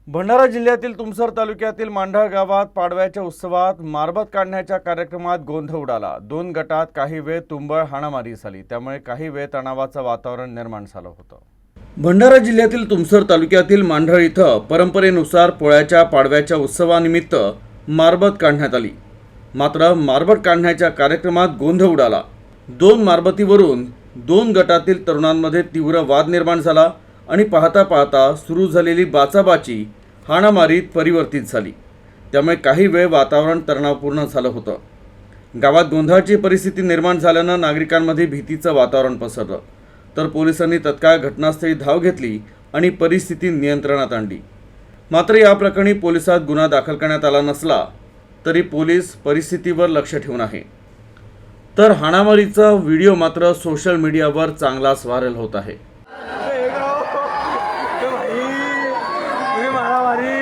भंडारा जिल्ह्यातील तुमसर तालुक्यातील मांढळ गावात पाडव्याच्या उत्सवात मारबत काढण्याच्या कार्यक्रमात गोंधळ उडाला। दोन गटात काही वेळ तुंबळ हाणामारी झाली, त्यामुळे काही वेळ तणावाचं वातावरण निर्माण झालं होतं। भंडारा जिल्ह्यातील तुमसर तालुक्यातील मांढळ इथं परंपरेनुसार पोळ्याच्या पाडव्याच्या उत्सवानिमित्त मारबत काढण्यात आली। मात्र मारबत काढण्याच्या कार्यक्रमात गोंधळ उडाला। दोन मारबतीवरून दोन गटातील तरुणांमध्ये तीव्र वाद निर्माण झाला आणि पाहता पाहता सुरू झालेली बाचाबाची हाणामारीत परिवर्तित झाली। त्यामुळे काही वेळ वातावरण तणावपूर्ण झालं होतं। गावात गोंधळाची परिस्थिती निर्माण झाल्यानं नागरिकांमध्ये भीतीचं वातावरण पसरलं, तर पोलिसांनी तत्काळ घटनास्थळी धाव घेतली आणि परिस्थिती नियंत्रणात आणली। मात्र या प्रकरणी पोलिसात गुन्हा दाखल करण्यात आला नसला तरी पोलीस परिस्थितीवर लक्ष ठेवून आहे। तर हाणामारीचा व्हिडिओ मात्र सोशल मीडियावर चांगलाच व्हायरल होत आहे। भाई मारामारी